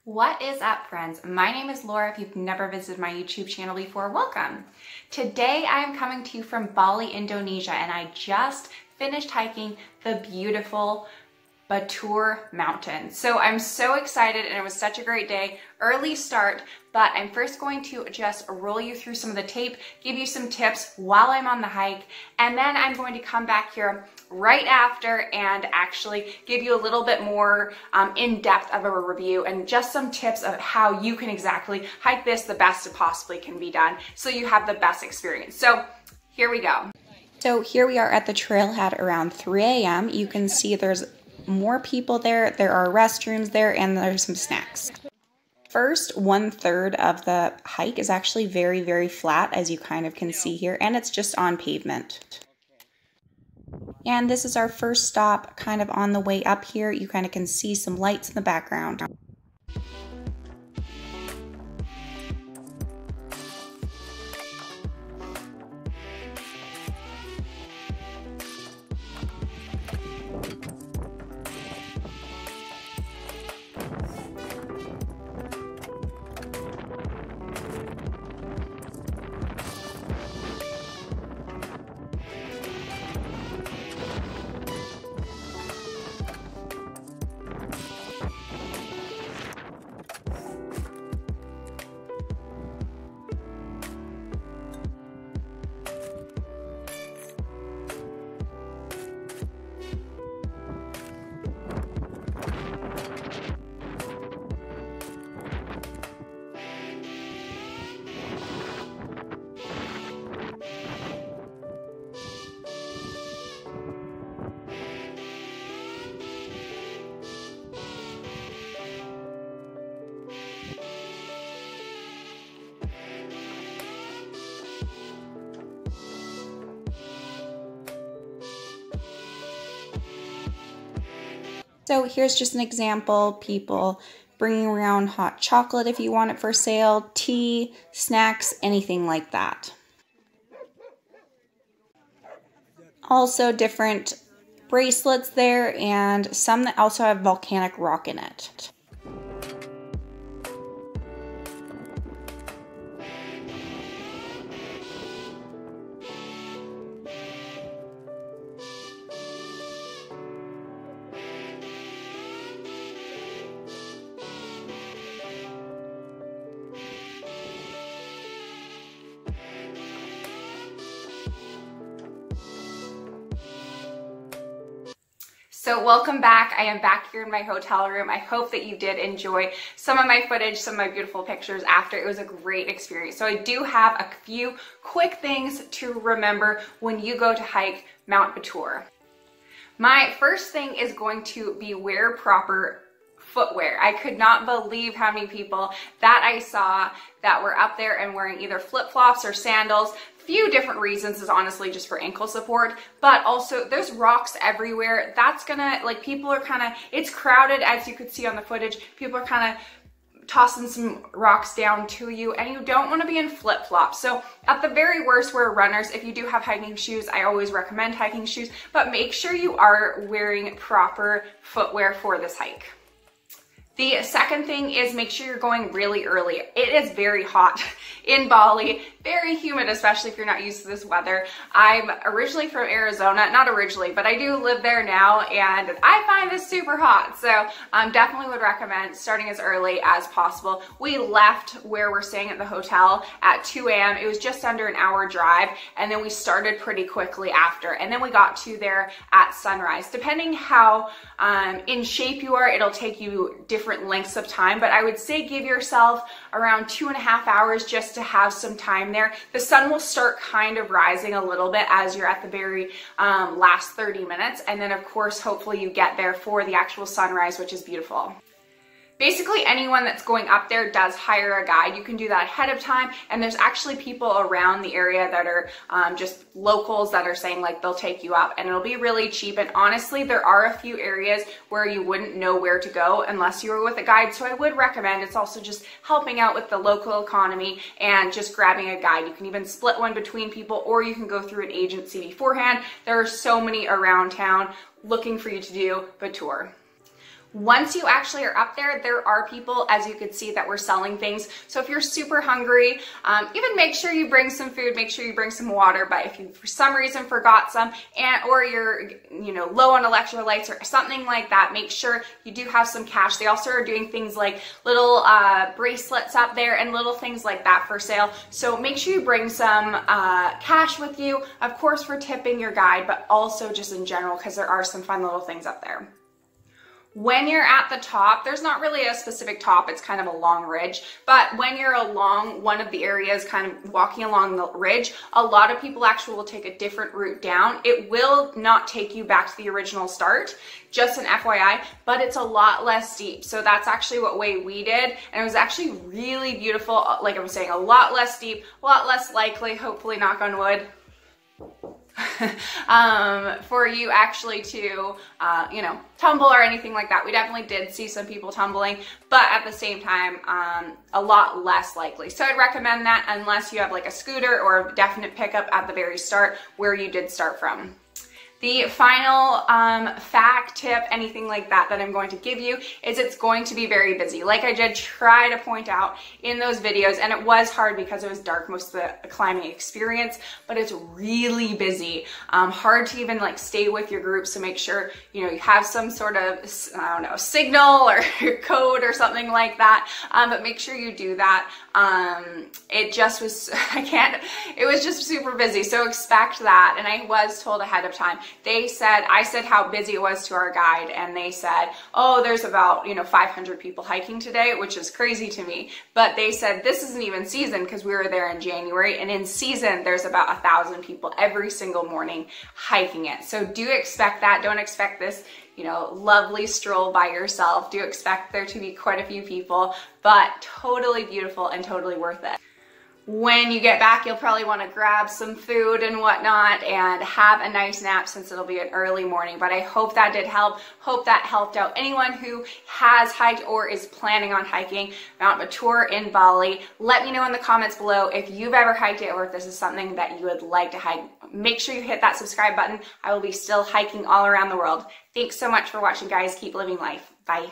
What is up, friends? My name is Laura. If you've never visited my YouTube channel before, welcome. Today I am coming to you from Bali, Indonesia, and I just finished hiking the beautiful Batur mountain. So I'm so excited, and it was such a great day. Early start, but I'm first going to just roll you through some of the tape, give you some tips while I'm on the hike, and then I'm going to come back here right after and actually give you a little bit more in-depth of a review and just some tips of how you can exactly hike this the best it possibly can be done so you have the best experience. So here we go. So here we are at the trailhead around 3 a.m. You can see there's more people there. There are restrooms there, and there's some snacks. First 1/3 of the hike is actually very, very flat, as you kind of can see here, and it's just on pavement. And this is our first stop kind of on the way up here. You kind of can see some lights in the background. So here's just an example, people bringing around hot chocolate if you want it for sale, tea, snacks, anything like that. Also different bracelets there, and some that also have volcanic rock in it. So welcome back. I am back here in my hotel room. I hope that you did enjoy some of my footage, some of my beautiful pictures after. It was a great experience. So I do have a few quick things to remember when you go to hike Mount Batur. My first thing is going to be wear proper footwear. I could not believe how many people that I saw that were up there and wearing either flip-flops or sandals. Few different reasons is honestly just for ankle support, but also there's rocks everywhere. That's gonna, like, people are kind of, it's crowded as you could see on the footage. People are kind of tossing some rocks down to you, and you don't want to be in flip-flops. So at the very worst, wear runners. If you do have hiking shoes, I always recommend hiking shoes, but make sure you are wearing proper footwear for this hike. The second thing is make sure you're going really early. It is very hot in Bali, very humid, especially if you're not used to this weather. I'm originally from Arizona, not originally, but I do live there now, and I find this super hot. So definitely would recommend starting as early as possible. We left where we're staying at the hotel at 2 a.m. It was just under an hour drive, and then we started pretty quickly after. And then we got to there at sunrise. Depending how in shape you are, it'll take you different lengths of time, but I would say give yourself around 2.5 hours just to have some time there. The sun will start kind of rising a little bit as you're at the very last 30 minutes, and then of course hopefully you get there for the actual sunrise, which is beautiful. Basically, anyone that's going up there does hire a guide. You can do that ahead of time, and there's actually people around the area that are just locals that are saying like they'll take you up, and it'll be really cheap. And honestly, there are a few areas where you wouldn't know where to go unless you were with a guide, so I would recommend. It's also just helping out with the local economy and just grabbing a guide. You can even split one between people, or you can go through an agency beforehand. There are so many around town looking for you to do a tour. Once you actually are up there, there are people, as you could see, that were selling things. So if you're super hungry, even make sure you bring some food, make sure you bring some water. But if you, for some reason, forgot some, or you're, low on electrolytes or something like that, make sure you do have some cash. They also are doing things like little bracelets up there and little things like that for sale. So make sure you bring some cash with you, of course, for tipping your guide, but also just in general, because there are some fun little things up there. When you're at the top, there's not really a specific top, it's kind of a long ridge, but when you're along one of the areas, kind of walking along the ridge, a lot of people actually will take a different route down. It will not take you back to the original start, just an FYI, but it's a lot less steep. So that's actually what way we did, and it was actually really beautiful. Like I was saying, a lot less steep, a lot less likely, hopefully, knock on wood, for you actually to, tumble or anything like that. We definitely did see some people tumbling, but at the same time, a lot less likely. So I'd recommend that unless you have like a scooter or a definite pickup at the very start where you did start from. The final fact, tip, anything like that I'm going to give you is it's going to be very busy. Like I did try to point out in those videos, and it was hard because it was dark most of the climbing experience, but it's really busy. Hard to even like stay with your group, so make sure you have some sort of, I don't know, signal or code or something like that, but make sure you do that. It just was, it was just super busy, so expect that. And I was told ahead of time. I said how busy it was to our guide, and they said, oh, there's about 500 people hiking today, which is crazy to me. But they said this isn't even season, because we were there in January, and in season there's about 1,000 people every single morning hiking it. So do expect that. Don't expect this lovely stroll by yourself. Do expect there to be quite a few people, but totally beautiful and totally worth it. When you get back, you'll probably want to grab some food and whatnot and have a nice nap, since it'll be an early morning. But I hope that did help. Hope that helped out anyone who has hiked or is planning on hiking Mount Batur in Bali. Let me know in the comments below if you've ever hiked it or if this is something that you would like to hike. Make sure you hit that subscribe button. I will be still hiking all around the world. Thanks so much for watching, guys. Keep living life. Bye.